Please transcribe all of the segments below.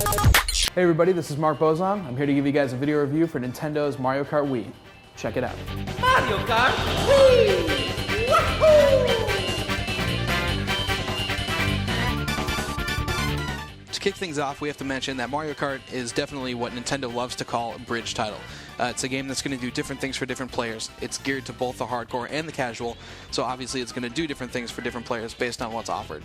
Hey everybody, this is Mark Bozon. I'm here to give you guys a video review for Nintendo's Mario Kart Wii. Check it out. Mario Kart Wii! Woohoo! To kick things off, we have to mention that Mario Kart is definitely what Nintendo loves to call a bridge title. It's a game that's going to do different things for different players. It's geared to both the hardcore and the casual, so obviously it's going to do different things for different players based on what's offered.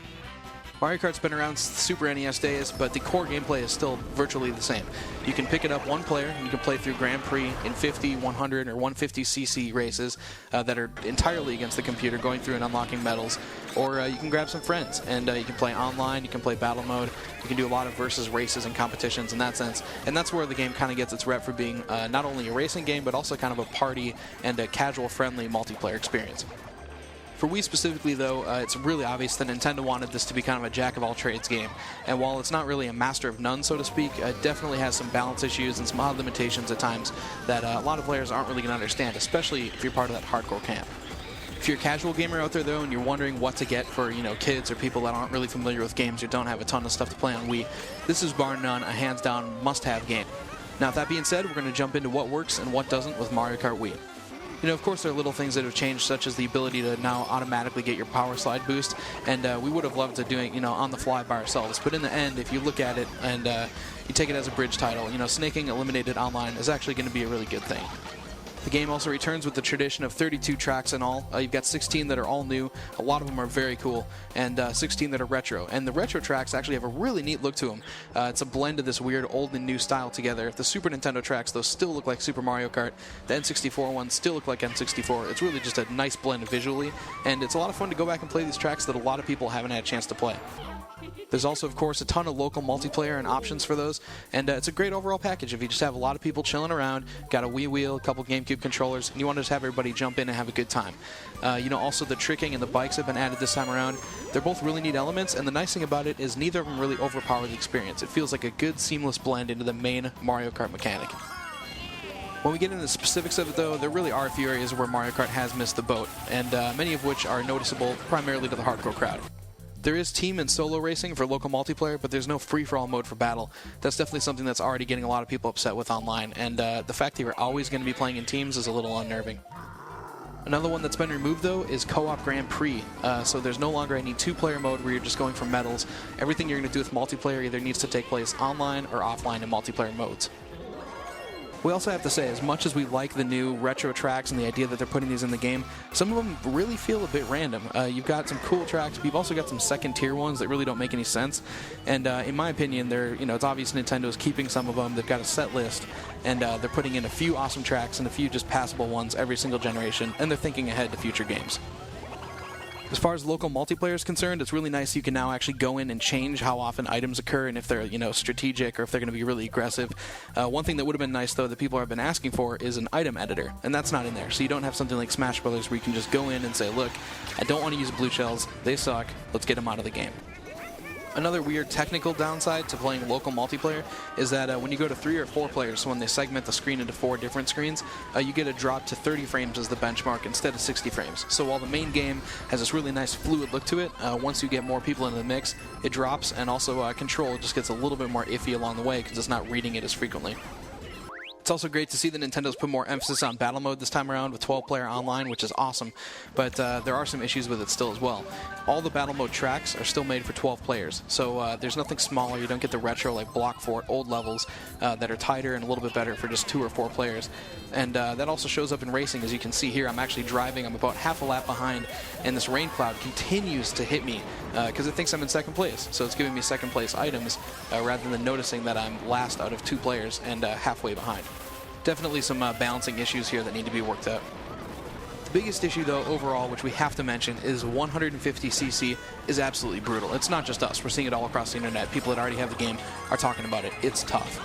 Mario Kart's been around since the Super NES days, but the core gameplay is still virtually the same. You can pick it up one player, and you can play through Grand Prix in 50, 100, or 150cc races that are entirely against the computer, going through and unlocking medals. Or you can grab some friends, and you can play online, you can play battle mode, you can do a lot of versus races and competitions in that sense. And that's where the game kind of gets its rep for being not only a racing game, but also kind of a party and a casual-friendly multiplayer experience. For Wii specifically, though, it's really obvious that Nintendo wanted this to be kind of a jack-of-all-trades game. And while it's not really a master of none, so to speak, it definitely has some balance issues and some odd limitations at times that a lot of players aren't really going to understand, especially if you're part of that hardcore camp. If you're a casual gamer out there, though, and you're wondering what to get for, kids or people that aren't really familiar with games or don't have a ton of stuff to play on Wii, this is bar none a hands-down must-have game. Now, with that being said, we're going to jump into what works and what doesn't with Mario Kart Wii. Of course, there are little things that have changed, such as the ability to now automatically get your power slide boost, and we would have loved to do it, on the fly by ourselves. But in the end, if you look at it and you take it as a bridge title, snaking eliminated online is actually going to be a really good thing. The game also returns with the tradition of 32 tracks in all. You've got 16 that are all new, a lot of them are very cool, and 16 that are retro. And the retro tracks actually have a really neat look to them. It's a blend of this weird old and new style together. The Super Nintendo tracks, those still look like Super Mario Kart. The N64 ones still look like N64. It's really just a nice blend visually, and it's a lot of fun to go back and play these tracks that a lot of people haven't had a chance to play. There's also, of course, a ton of local multiplayer and options for those, and it's a great overall package if you just have a lot of people chilling around, got a Wii wheel, a couple GameCube controllers, and you want to just have everybody jump in and have a good time. Also the tricking and the bikes have been added this time around. They're both really neat elements, and the nice thing about it is neither of them really overpower the experience. It feels like a good, seamless blend into the main Mario Kart mechanic. When we get into the specifics of it, though, there really are a few areas where Mario Kart has missed the boat, and many of which are noticeable primarily to the hardcore crowd. There is team and solo racing for local multiplayer, but there's no free-for-all mode for battle. That's definitely something that's already getting a lot of people upset with online, and the fact that you're always going to be playing in teams is a little unnerving. Another one that's been removed, though, is Co-op Grand Prix. So there's no longer any two-player mode where you're just going for medals. Everything you're going to do with multiplayer either needs to take place online or offline in multiplayer modes. We also have to say, as much as we like the new retro tracks and the idea that they're putting these in the game, some of them really feel a bit random. You've got some cool tracks, but you've also got some second-tier ones that really don't make any sense. And in my opinion, it's obvious Nintendo's keeping some of them. They've got a set list, and they're putting in a few awesome tracks and a few just passable ones every single generation, and they're thinking ahead to future games. As far as local multiplayer is concerned, it's really nice you can now actually go in and change how often items occur and if they're, strategic or if they're going to be really aggressive. One thing that would have been nice, though, that people have been asking for is an item editor, and that's not in there. So you don't have something like Smash Brothers where you can just go in and say, look, I don't want to use blue shells, they suck, let's get them out of the game. Another weird technical downside to playing local multiplayer is that when you go to 3 or 4 players, so when they segment the screen into 4 different screens, you get a drop to 30 frames as the benchmark instead of 60 frames. So while the main game has this really nice fluid look to it, once you get more people into the mix, it drops, and also control just gets a little bit more iffy along the way because it's not reading it as frequently. It's also great to see that Nintendo's put more emphasis on battle mode this time around with 12-player online, which is awesome, but there are some issues with it still as well. All the battle mode tracks are still made for 12 players, so there's nothing smaller. You don't get the retro like Block Fort old levels that are tighter and a little bit better for just 2 or 4 players. And that also shows up in racing. As you can see here, I'm actually driving. I'm about half a lap behind, and this rain cloud continues to hit me because it thinks I'm in second place. So it's giving me second place items rather than noticing that I'm last out of 2 players and halfway behind. Definitely some balancing issues here that need to be worked out. The biggest issue, though, overall, which we have to mention, is 150cc is absolutely brutal. It's not just us. We're seeing it all across the internet. People that already have the game are talking about it. It's tough.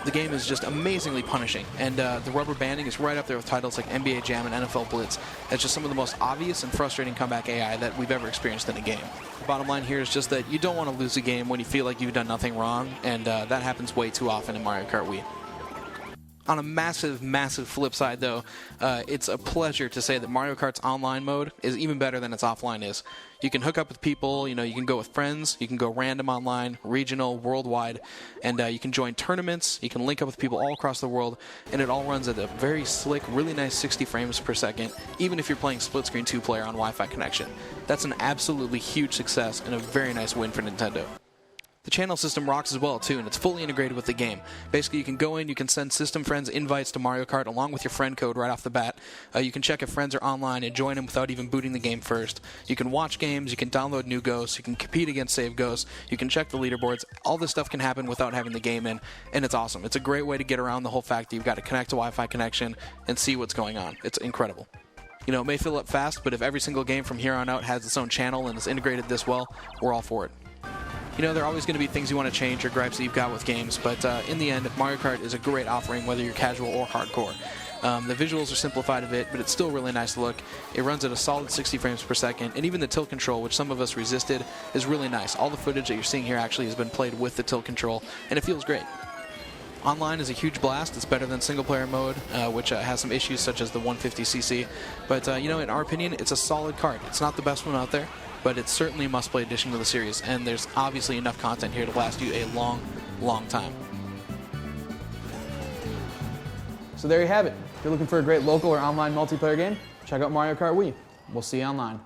The game is just amazingly punishing, and the rubber banding is right up there with titles like NBA Jam and NFL Blitz. It's just some of the most obvious and frustrating comeback AI that we've ever experienced in a game. The bottom line here is just that you don't want to lose a game when you feel like you've done nothing wrong, and that happens way too often in Mario Kart Wii. On a massive, massive flip side, though, it's a pleasure to say that Mario Kart's online mode is even better than its offline is. You can hook up with people, you know, you can go with friends, you can go random online, regional, worldwide, and you can join tournaments, you can link up with people all across the world, and it all runs at a very slick, really nice 60 frames per second, even if you're playing split-screen 2-player on Wi-Fi connection. That's an absolutely huge success and a very nice win for Nintendo. The channel system rocks as well, too, and it's fully integrated with the game. Basically, you can go in, you can send system friends invites to Mario Kart along with your friend code right off the bat. You can check if friends are online and join them without even booting the game first. You can watch games, you can download new ghosts, you can compete against save ghosts, you can check the leaderboards. All this stuff can happen without having the game in, and it's awesome. It's a great way to get around the whole fact that you've got to connect to Wi-Fi connection and see what's going on. It's incredible. You know, it may fill up fast, but if every single game from here on out has its own channel and is integrated this well, we're all for it. You know, there are always going to be things you want to change or gripes that you've got with games, but in the end, Mario Kart is a great offering, whether you're casual or hardcore. The visuals are simplified a bit, but it's still really nice to look. It runs at a solid 60 frames per second, and even the tilt control, which some of us resisted, is really nice. All the footage that you're seeing here actually has been played with the tilt control, and it feels great. Online is a huge blast. It's better than single-player mode, which has some issues such as the 150cc. But, you know, in our opinion, it's a solid kart. It's not the best one out there, but it's certainly a must-play addition to the series, and there's obviously enough content here to last you a long, long time. So there you have it. If you're looking for a great local or online multiplayer game, check out Mario Kart Wii. We'll see you online.